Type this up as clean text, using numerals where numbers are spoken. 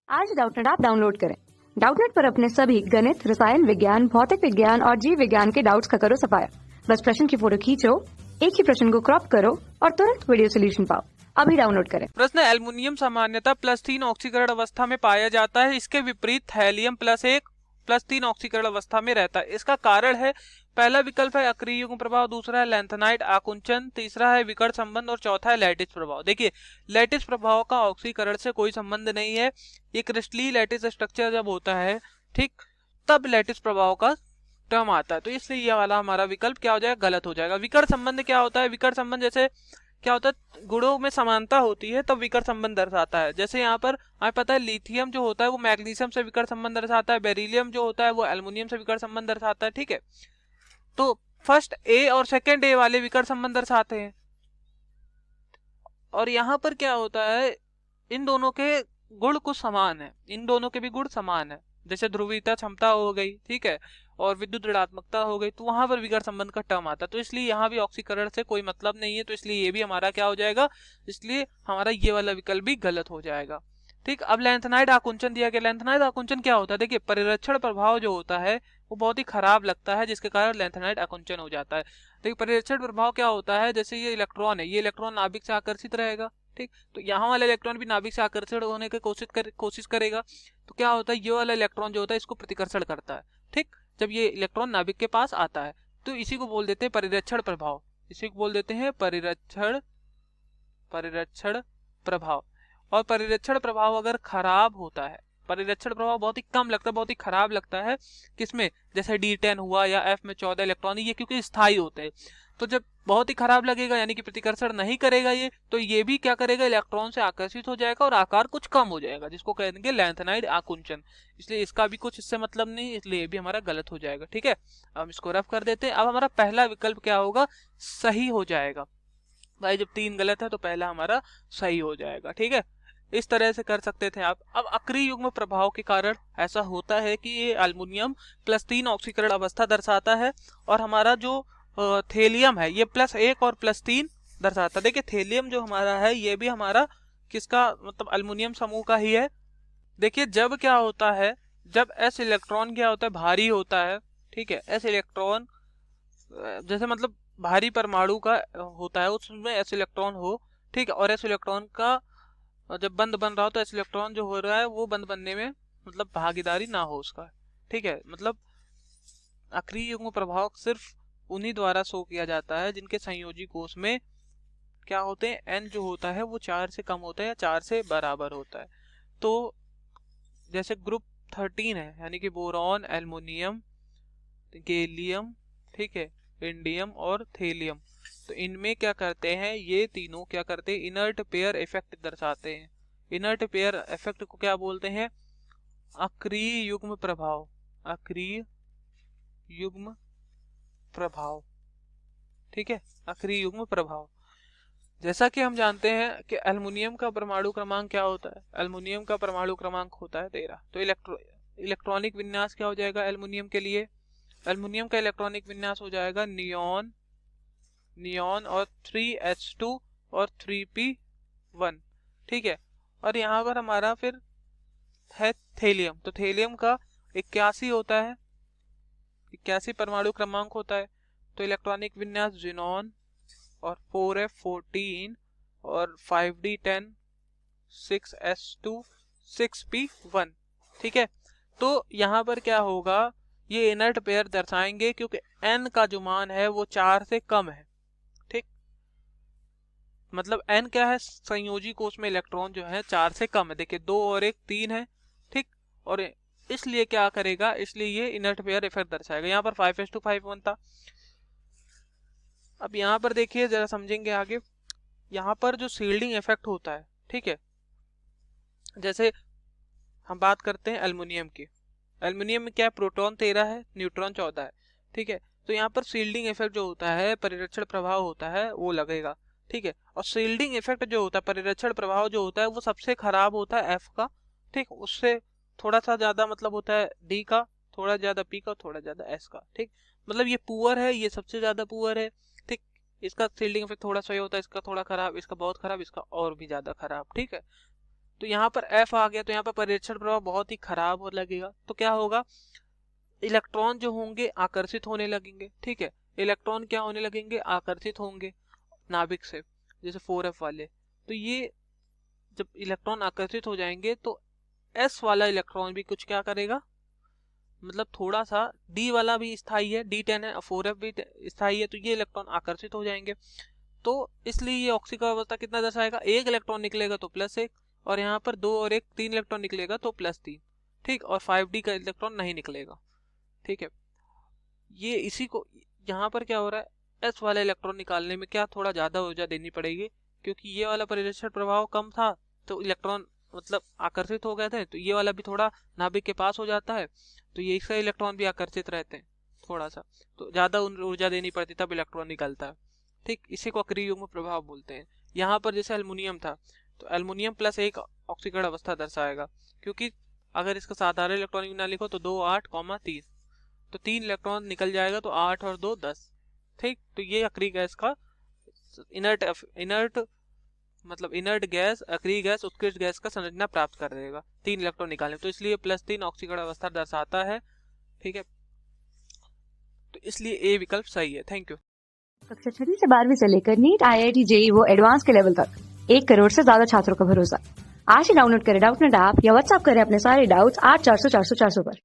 आज Doubtnut app download करें। Doubtnut पर अपने सभी गणित, रसायन विज्ञान, भौतिक विज्ञान और जीव विज्ञान के डाउट्स का करो सफाया। बस प्रश्न की फोटो खींचो, एक ही प्रश्न को क्रॉप करो और तुरंत वीडियो सोल्यूशन पाओ। अभी डाउनलोड करें। प्रश्न, एल्युमिनियम सामान्यतः +3 ऑक्सीकरण अवस्था में पाया जाता है। इसके विपरीत हेलियम +1 +3 ऑक्सीकरण अवस्था में रहता है। इसका कारण है, पहला विकल्प है अक्रिय युग्म प्रभाव, दूसरा है लैंथेनाइड आकुंचन, तीसरा है विकर्ण संबंध और चौथा है लैटिस प्रभाव। देखिए, लैटिस प्रभाव का ऑक्सीकरण से कोई संबंध नहीं है। ये क्रिस्टलीय लैटिस स्ट्रक्चर जब होता है, ठीक, तब लैटिस प्रभाव का टर्म आता है। तो इसलिए ये वाला हमारा विकल्प क्या हो जाएगा, गलत हो जाएगा। विकर्ण संबंध क्या होता है? विकर्ण संबंध जैसे क्या होता है, गुणों में समानता होती है तब विकर्ण संबंध दर्शाता है। जैसे यहाँ पर हमें पता है लिथियम जो होता है वो मैग्नीशियम से विकर्ण संबंध दर्शाता है, बेरिलियम जो होता है वो एल्युमिनियम से विकर्ण संबंध दर्शाता है। ठीक है, तो फर्स्ट ए और सेकंड ए वाले विकर्ण संबंध दर्शाते हैं। और यहाँ पर क्या होता है, इन दोनों के गुण कुछ समान है, इन दोनों के भी गुण समान है। जैसे ध्रुवीयता क्षमता हो गई, ठीक है, और विद्युत ऋणात्मकता हो गई, तो वहां पर विकर्ण संबंध का टर्म आता है। तो इसलिए यहाँ भी ऑक्सीकरण से कोई मतलब नहीं है, तो इसलिए ये भी हमारा क्या हो जाएगा, इसलिए हमारा ये वाला विकल्प भी गलत हो जाएगा। ठीक, अब लैंथेनाइड आकुंचन दिया गया। लैंथेनाइड आकुंचन क्या होता है? देखिए, परिरक्षण प्रभाव जो होता है वो बहुत ही खराब लगता है, जिसके कारण लैंथेनाइड आकुंचन हो जाता है। देखिए, परिरक्षण प्रभाव क्या होता है, जैसे ये इलेक्ट्रॉन है, ये इलेक्ट्रॉन नाभिक से आकर्षित रहेगा, ठीक, तो यहाँ वाला इलेक्ट्रॉन भी नाभिक से आकर्षण होने की कोशिश करेगा। तो क्या होता है, ये वाला इलेक्ट्रॉन जो होता है इसको प्रतिकर्षण करता है, ठीक, जब ये इलेक्ट्रॉन नाभिक के पास आता है। तो इसी को बोल देते हैं परिरक्षण प्रभाव, इसी को बोल देते हैं परिरक्षण प्रभाव। और परिरक्षण प्रभाव अगर खराब होता है, परिरक्षण प्रभाव बहुत ही कम लगता है, बहुत ही खराब लगता है, किसमें, जैसे D10 हुआ या F में 14 इलेक्ट्रॉन, ये क्योंकि स्थायी होते हैं। तो जब बहुत ही खराब लगेगा, यानी कि प्रतिकर्षण नहीं करेगा ये, तो ये भी क्या करेगा, इलेक्ट्रॉन से आकर्षित हो जाएगा और आकार कुछ कम हो जाएगा, जिसको कहेंगे लैंथेनाइड आकुंचन। इसलिए इसका भी कुछ इससे मतलब नहीं, इसलिए ये भी हमारा गलत हो जाएगा। ठीक है, हम इसको रफ कर देते हैं। अब हमारा पहला विकल्प क्या होगा, सही हो जाएगा। भाई जब 3 गलत है तो पहला हमारा सही हो जाएगा। ठीक है, इस तरह से कर सकते थे आप। अब अक्रिय युग्म प्रभाव के कारण ऐसा होता है कि ये एल्युमिनियम +3 ऑक्सीकरण अवस्था दर्शाता है, और हमारा जो थेलियम है ये +1 और +3 दर्शाता है। देखिए, थेलियम जो हमारा है ये भी हमारा किसका, मतलब एल्युमिनियम समूह का ही है। देखिए, जब क्या होता है, जब s इलेक्ट्रॉन क्या होता है, भारी होता है, ठीक है, s इलेक्ट्रॉन जैसे मतलब भारी परमाणु का होता है, उसमें s इलेक्ट्रॉन हो, ठीक है, और s इलेक्ट्रॉन का जब बंद बन रहा हो तो s इलेक्ट्रॉन जो हो रहा है वो बंद बनने में मतलब भागीदारी ना हो उसका, ठीक है। मतलब अक्रिय युग्म प्रभाव सिर्फ उन्हीं द्वारा शो किया जाता है जिनके संयोजी कोष में क्या होते हैं, n जो होता है वो 4 से कम होता है या 4 से बराबर होता है। तो जैसे ग्रुप 13 है, यानी कि बोरॉन, एल्युमिनियम, गैलियम, ठीक है, इंडियम और थेलियम, तो इनमें क्या करते हैं, ये तीनों क्या करते हैं, इनर्ट पेयर इफेक्ट दर्शाते हैं। इनर्ट पेयर इफेक्ट को क्या बोलते हैं, अक्रिय युग्म प्रभाव, अक्रिय युग्म प्रभाव, ठीक है, अक्रिय युग्म प्रभाव। जैसा कि हम जानते हैं कि एल्युमिनियम का परमाणु क्रमांक क्या होता है, एल्युमिनियम का परमाणु क्रमांक होता है 13। तो इलेक्ट्रॉनिक विन्यास क्या हो जाएगा एल्युमिनियम के लिए, एल्युमिनियम का इलेक्ट्रॉनिक विन्यास हो जाएगा नियॉन, नियॉन और 3s2 और 3p1, ठीक है। और यहाँ पर हमारा फिर है थेलियम, तो थेलियम का 81 होता है, 81 परमाणु क्रमांक होता है। तो इलेक्ट्रॉनिक विन्यास जिनॉन और 4f14 और 5d10 6s2 6p1, ठीक है। तो यहाँ पर क्या होगा, ये इनर्ट पेयर दर्शाएंगे क्योंकि n का जो मान है वो 4 से कम है, ठीक, मतलब n क्या है, संयोजी कोष में इलेक्ट्रॉन जो है 4 से कम है। देखिए 2 और 1 3 है, ठीक, और इसलिए क्या करेगा, इसलिए ये इनर्ट पेयर इफेक्ट दर्शाएगा। यहाँ पर 5s2 था। अब यहाँ पर देखिए जरा समझेंगे आगे, यहाँ पर जो शील्डिंग इफेक्ट होता है, ठीक है, जैसे हम बात करते हैं एल्युमिनियम की, एल्युमिनियम में क्या है, प्रोटॉन 13 है, न्यूट्रॉन 14 है, ठीक है। तो यहाँ पर शील्डिंग इफेक्ट जो होता है, परिरक्षण प्रभाव होता है, वो लगेगा, ठीक है। और शील्डिंग इफेक्ट जो होता है, परिरक्षण प्रभाव जो होता है, वो सबसे खराब होता है F का, ठीक, उससे थोड़ा सा ज्यादा मतलब होता है D का, थोड़ा ज्यादा P का, थोड़ा ज्यादा S का, ठीक, मतलब ये पुअर है, ये सबसे ज्यादा पुअर है, ठीक, इसका शील्डिंग इफेक्ट थोड़ा सही होता है, इसका थोड़ा खराब, इसका बहुत खराब, इसका और भी ज्यादा खराब, ठीक है। तो यहाँ पर F आ गया, तो यहाँ पर परिरक्षण प्रभाव बहुत ही खराब हो लगेगा। तो क्या होगा, इलेक्ट्रॉन जो होंगे आकर्षित होने लगेंगे। ठीक है, इलेक्ट्रॉन क्या होने लगेंगे, आकर्षित होंगे नाभिक से, जैसे 4f वाले। तो ये जब इलेक्ट्रॉन आकर्षित हो जाएंगे तो S वाला इलेक्ट्रॉन भी कुछ क्या करेगा, मतलब थोड़ा सा, D वाला भी स्थायी है, D10 है, 4f भी स्थायी है, तो ये इलेक्ट्रॉन आकर्षित हो जाएंगे। तो इसलिए ये ऑक्सीकरण अवस्था कितना दर्शाएगा, एक इलेक्ट्रॉन निकलेगा तो +1, और यहाँ पर 2 और 1 3 इलेक्ट्रॉन निकलेगा तो +3। ठीक, और 5d का इलेक्ट्रॉन नहीं निकलेगा। ठीक है, ये इसी को यहाँ पर क्या हो रहा है, S वाला इलेक्ट्रॉन निकालने में क्या थोड़ा ज्यादा ऊर्जा देनी पड़ेगी, क्योंकि ये वाला परिरक्षण प्रभाव कम था तो इलेक्ट्रॉन मतलब आकर्षित हो गए थे, तो ये वाला भी थोड़ा नाभिक के पास हो जाता है, तो ये इसका इलेक्ट्रॉन भी आकर्षित रहते हैं थोड़ा सा, तो ज्यादा ऊर्जा देनी पड़ती तब इलेक्ट्रॉन निकलता है। ठीक, इसी को अक्रिय युग्म प्रभाव बोलते हैं। यहाँ पर जैसे एल्युमिनियम था, तो एल्युमिनियम +1 ऑक्सीकरण अवस्था दर्शाएगा, क्योंकि अगर इसका साधारण इलेक्ट्रॉनिक विज्ञान लिखो तो 2 8, 3, तो 3 इलेक्ट्रॉन निकल जाएगा, तो 8 और 2 10। ठीक, तो ये अक्रिय गैस का इनर्ट गैस, अक्रिय गैस, उत्कृष्ट गैस का संरचना प्राप्त कर देगा 3 इलेक्ट्रॉन निकालने, तो इसलिए +3 ऑक्सीकरण अवस्था दर्शाता है। ठीक है, तो इसलिए ए विकल्प सही है। Thank you. कक्षा 6 से 12वीं से लेकर नीट, IIT, JEE वो एडवांस के लेवल तक 1 करोड़ से ज्यादा छात्रों का भरोसा। आज ही डाउनलोड करें डाउटनेट ऐप या व्हाट्सएप करें अपने सारे डाउट्स 8400 400 400 पर।